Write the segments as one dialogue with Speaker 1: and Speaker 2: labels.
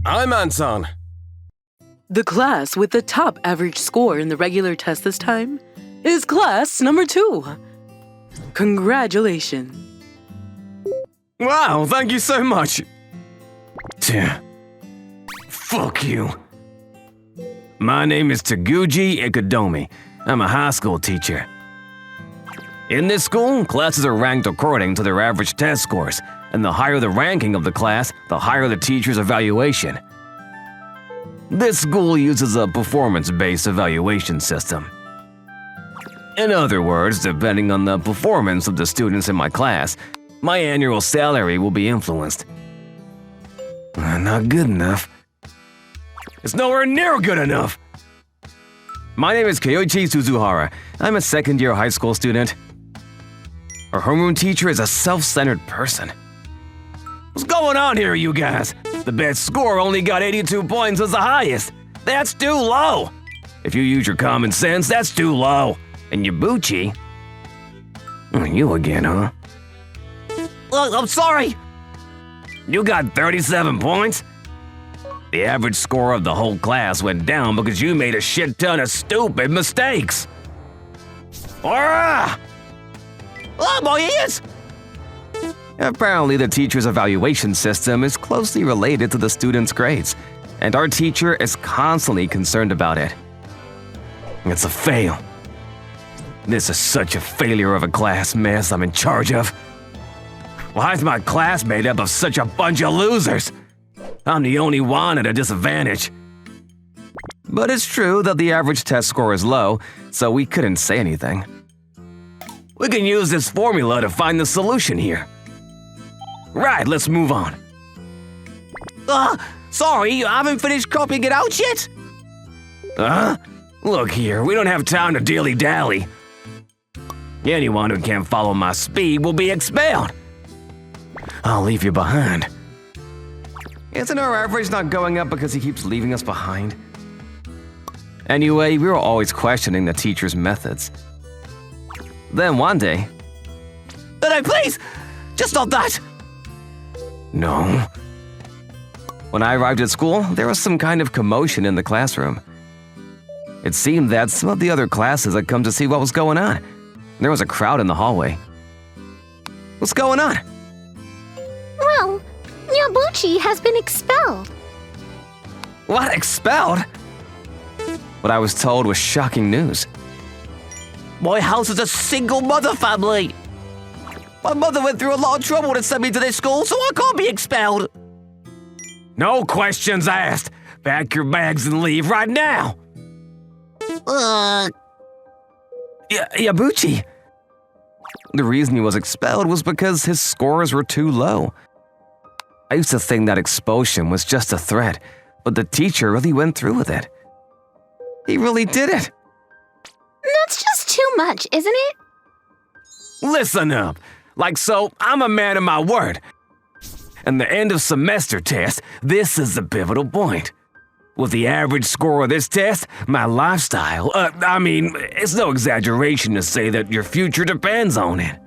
Speaker 1: I'm Anton.
Speaker 2: The class with the top average score in the regular test this time is class number 2. Congratulations.
Speaker 1: Wow, thank you so much. Fuck you. My name is Taguchi Ikudomi. I'm a high school teacher. In this school, classes are ranked according to their average test scores, and the higher the ranking of the class, the higher the teacher's evaluation. This school uses a performance-based evaluation system. In other words, depending on the performance of the students in my class, my annual salary will be influenced. Not good enough. It's nowhere near good enough. My name is Kyoichi Suzuhara. I'm a second-year high school student. Our homeroom teacher is a self-centered person. What's going on here, you guys? The best score only got 82 points as the highest. That's too low. If you use your common sense, that's too low. And Yabuchi? You again, huh? I'm sorry. You got 37 points? The average score of the whole class went down because you made a shit ton of stupid mistakes. Oh, my ears! Apparently, the teacher's evaluation system is closely related to the students' grades, and our teacher is constantly concerned about it. It's a fail. This is such a failure of a class mess I'm in charge of. Why is my class made up of such a bunch of losers? I'm the only one at a disadvantage. But it's true that the average test score is low, so we couldn't say anything. We can use this formula to find the solution here. Right, let's move on. Sorry, I haven't finished copying it out yet. Look here, we don't have time to dilly-dally. Anyone who can't follow my speed will be expelled. I'll leave you behind. Isn't our average not going up because he keeps leaving us behind? Anyway, we were always questioning the teacher's methods. Then one day… No, please! Just stop that! No. When I arrived at school, there was some kind of commotion in the classroom. It seemed that some of the other classes had come to see what was going on. There was a crowd in the hallway. What's going on?
Speaker 3: Well, Yabuchi has been expelled.
Speaker 1: What, expelled? What I was told was shocking news. My house is a single mother family. My mother went through a lot of trouble to send me to this school, so I can't be expelled. No questions asked. Pack your bags and leave right now. Yabuchi. The reason he was expelled was because his scores were too low. I used to think that expulsion was just a threat, but the teacher really went through with it. He really did it.
Speaker 3: That's just too much, isn't it?
Speaker 1: Listen up. Like so, I'm a man of my word. And the end of semester test, this is the pivotal point. With the average score of this test, my lifestyle, it's no exaggeration to say that your future depends on it.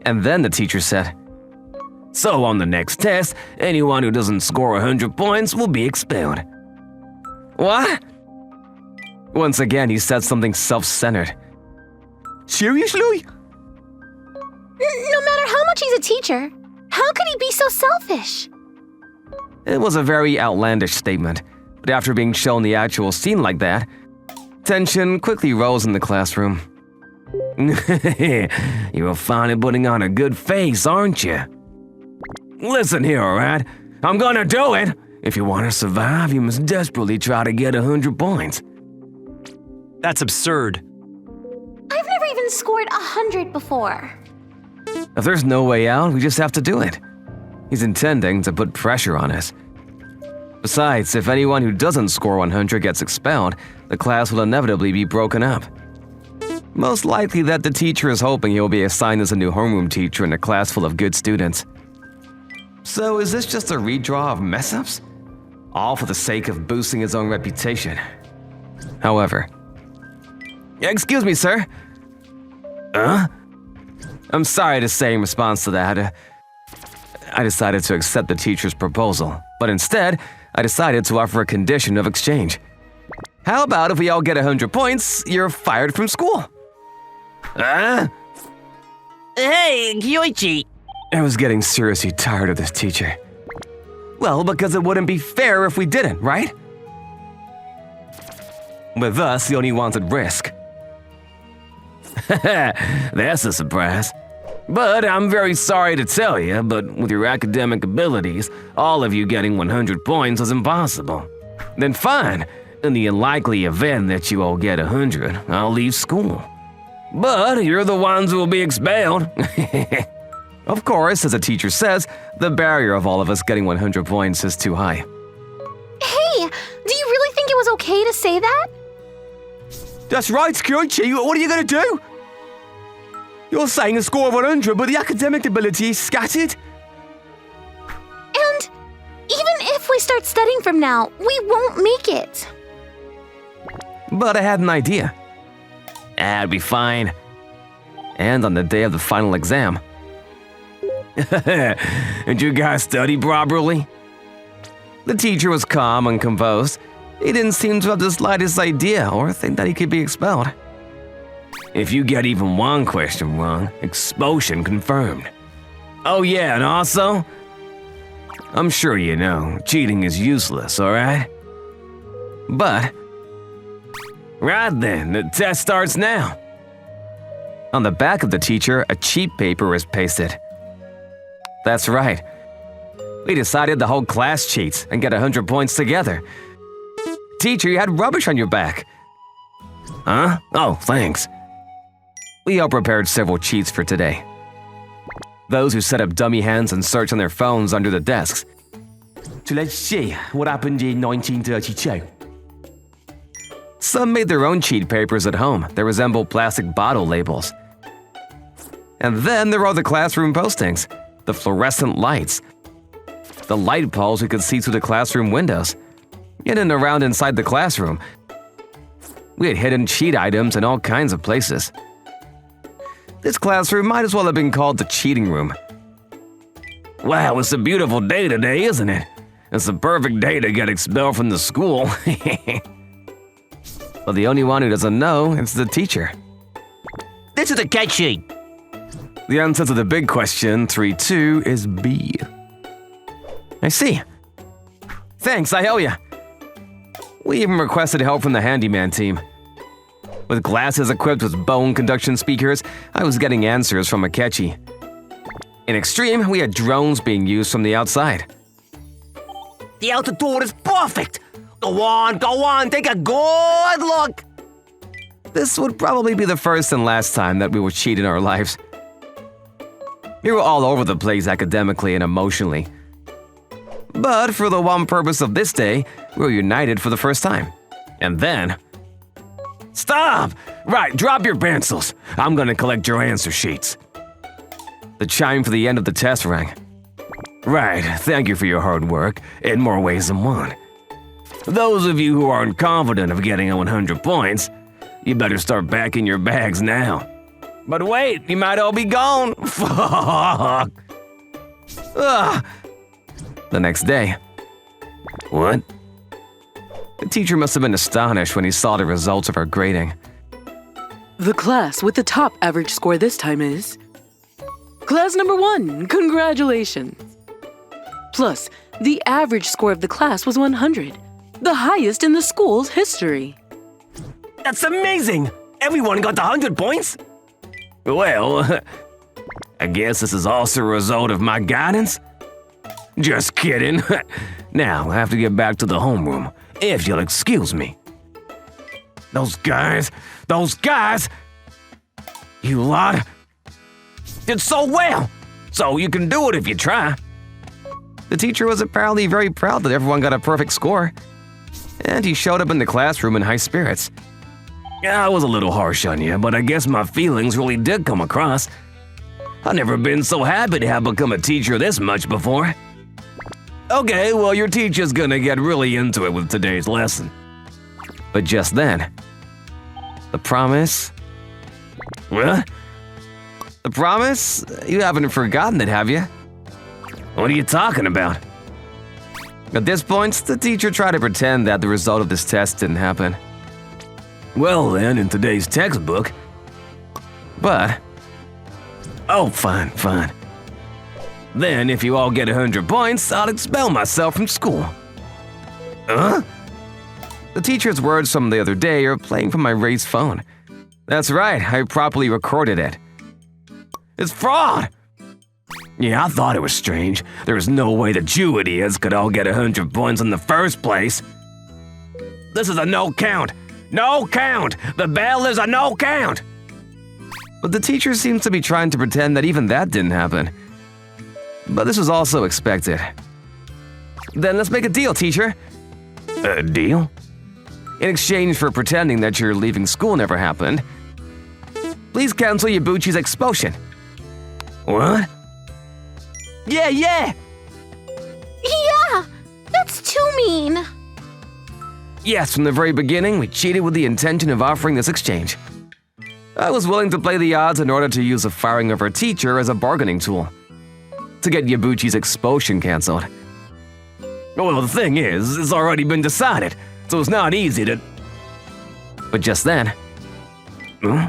Speaker 1: And then the teacher said, so on the next test, anyone who doesn't score 100 points will be expelled. What? Once again, he said something self-centered. Seriously?
Speaker 3: No matter how much he's a teacher, how could he be so selfish?
Speaker 1: It was a very outlandish statement, but after being shown the actual scene like that, tension quickly rose in the classroom. You were finally putting on a good face, aren't you? Listen here, alright? I'm gonna do it! If you want to survive, you must desperately try to get 100 points.
Speaker 4: That's absurd.
Speaker 3: I've never even scored 100 before.
Speaker 1: If there's no way out, we just have to do it. He's intending to put pressure on us. Besides, if anyone who doesn't score 100 gets expelled, the class will inevitably be broken up. Most likely that the teacher is hoping he will be assigned as a new homeroom teacher in a class full of good students. So is this just a redraw of mess-ups? All for the sake of boosting his own reputation. However… Excuse me, sir. I'm sorry to say in response to that. I decided to accept the teacher's proposal, but instead, I decided to offer a condition of exchange. How about if we all get 100 points, you're fired from school? Huh?
Speaker 5: Hey, Kyoichi.
Speaker 1: I was getting seriously tired of this teacher. Well, because it wouldn't be fair if we didn't, right? With us, he only wanted risk. That's a surprise. But I'm very sorry to tell you, but with your academic abilities, all of you getting 100 points is impossible. Then fine, in the unlikely event that you all get 100, I'll leave school. But you're the ones who will be expelled. Of course, as the teacher says, the barrier of all of us getting 100 points is too high.
Speaker 3: Hey, do you really think it was okay to say that?
Speaker 1: That's right, Kyoichi. What are you gonna do? You're saying a score of 100, but the academic ability is scattered?
Speaker 3: And even if we start studying from now, we won't make it.
Speaker 1: But I had an idea. That'd be fine. And on the day of the final exam. Did you guys study properly? The teacher was calm and composed. He didn't seem to have the slightest idea or think that he could be expelled. If you get even one question wrong, expulsion confirmed. Oh yeah, and also, I'm sure you know, cheating is useless, alright? But, right then, the test starts now. On the back of the teacher, a cheat paper is pasted. That's right. We decided the whole class cheats and get 100 points together. Teacher, you had rubbish on your back. Huh? Oh, thanks. We all prepared several cheats for today. Those who set up dummy hands and search on their phones under the desks. So let's see what happened in 1932. Some made their own cheat papers at home that resemble plastic bottle labels. And then there are the classroom postings, the fluorescent lights, the light poles you could see through the classroom windows. In and around inside the classroom, we had hidden cheat items in all kinds of places. This classroom might as well have been called the cheating room. Wow, it's a beautiful day today, isn't it? It's the perfect day to get expelled from the school. But the only one who doesn't know is the teacher.
Speaker 5: This is a cat sheet.
Speaker 1: The answer to the big question, 3-2, is B. I see. Thanks, I owe ya. We even requested help from the handyman team. With glasses equipped with bone conduction speakers, I was getting answers from Akechi. In Extreme, we had drones being used from the outside.
Speaker 5: The altitude is perfect. Go on, take a good look.
Speaker 1: This would probably be the first and last time that we would cheat in our lives. We were all over the place academically and emotionally. But for the one purpose of this day, we were united for the first time. And then... Stop! Right, drop your pencils. I'm gonna collect your answer sheets. The chime for the end of the test rang. Right, thank you for your hard work, in more ways than one. Those of you who aren't confident of getting 100 points, you better start packing your bags now. But wait, you might all be gone. Fuck. Ugh. The next day. What? The teacher must have been astonished when he saw the results of our grading.
Speaker 2: The class with the top average score this time is... Class number 1, congratulations! Plus, the average score of the class was 100, the highest in the school's history.
Speaker 1: That's amazing! Everyone got the 100 points? Well, I guess this is also a result of my guidance? Just kidding. Now, I have to get back to the homeroom, if you'll excuse me. Those guys! You lot! Did so well! So you can do it if you try. The teacher was apparently very proud that everyone got a perfect score. And he showed up in the classroom in high spirits. I was a little harsh on you, but I guess my feelings really did come across. I've never been so happy to have become a teacher this much before. Okay, well, your teacher's gonna get really into it with today's lesson. But just then, the promise... What? The promise? You haven't forgotten it, have you? What are you talking about? At this point, the teacher tried to pretend that the result of this test didn't happen. Well then, in today's textbook. But… Oh, fine. Then, if you all get 100 points, I'll expel myself from school. Huh? The teacher's words from the other day are playing from my raised phone. That's right, I properly recorded it. It's fraud! Yeah, I thought it was strange. There was no way the you idiots could all get 100 points in the first place. This is a no count! No count! The bell is a no count! But the teacher seems to be trying to pretend that even that didn't happen. But this was also expected. Then let's make a deal, teacher. A deal? In exchange for pretending that your leaving school never happened, please cancel Yabuchi's expulsion. What? Yeah!
Speaker 3: Yeah! That's too mean!
Speaker 1: Yes, from the very beginning, we cheated with the intention of offering this exchange. I was willing to play the odds in order to use the firing of our teacher as a bargaining tool, to get Yabuchi's expulsion cancelled. Well, the thing is, it's already been decided, so it's not easy to… But just then…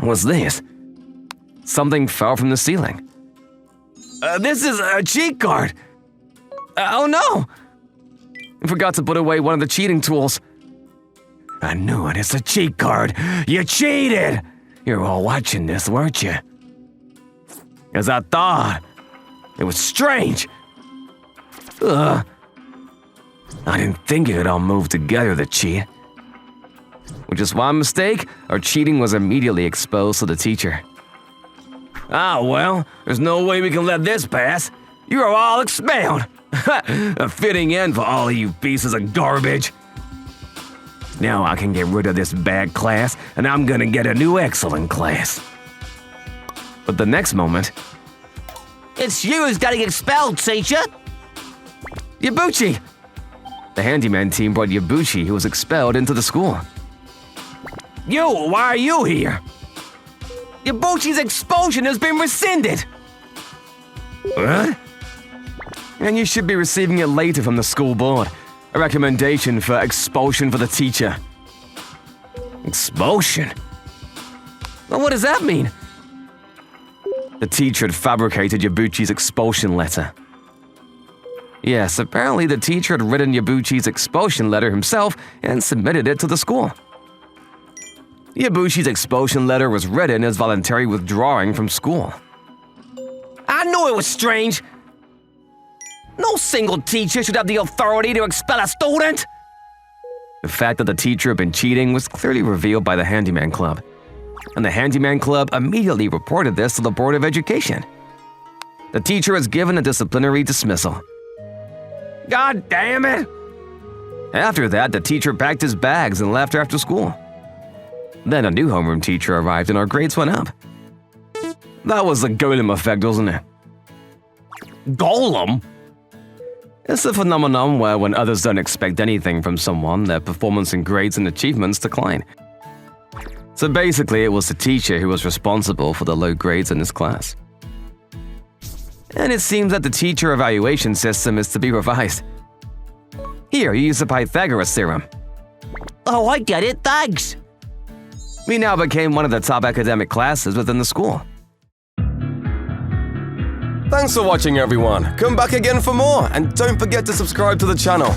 Speaker 1: What's this? Something fell from the ceiling. This is a cheat card! Oh no! I forgot to put away one of the cheating tools. I knew it, it's a cheat card! You cheated! You were all watching this, weren't you? As I thought. It was strange. I didn't think it could all move together to cheat. With just one mistake, our cheating was immediately exposed to the teacher. Ah, well, there's no way we can let this pass. You are all expelled. A fitting end for all of you pieces of garbage. Now I can get rid of this bad class, and I'm gonna get a new excellent class. But the next moment…
Speaker 5: It's you who's getting expelled, teacher!
Speaker 1: Yabuchi! The handyman team brought Yabuchi, who was expelled, into the school. You, why are you here? Yabuchi's expulsion has been rescinded! What? And you should be receiving it later from the school board. A recommendation for expulsion for the teacher. Expulsion? Well, what does that mean? The teacher had fabricated Yabuchi's expulsion letter. Yes, apparently the teacher had written Yabuchi's expulsion letter himself and submitted it to the school. Yabuchi's expulsion letter was written as voluntary withdrawing from school.
Speaker 5: I knew it was strange! No single teacher should have the authority to expel a student!
Speaker 1: The fact that the teacher had been cheating was clearly revealed by the Handyman Club, and the Handyman Club immediately reported this to the Board of Education. The teacher was given a disciplinary dismissal. God damn it! After that, the teacher packed his bags and left after school. Then a new homeroom teacher arrived and our grades went up. That was the golem effect, wasn't it?
Speaker 5: Golem?
Speaker 1: It's a phenomenon where when others don't expect anything from someone, their performance in grades and achievements decline. So basically, it was the teacher who was responsible for the low grades in his class. And it seems that the teacher evaluation system is to be revised. Here, you use the Pythagoras theorem.
Speaker 5: Oh, I get it, thanks!
Speaker 1: We now became one of the top academic classes within the school.
Speaker 6: Thanks for watching, everyone. Come back again for more, and don't forget to subscribe to the channel.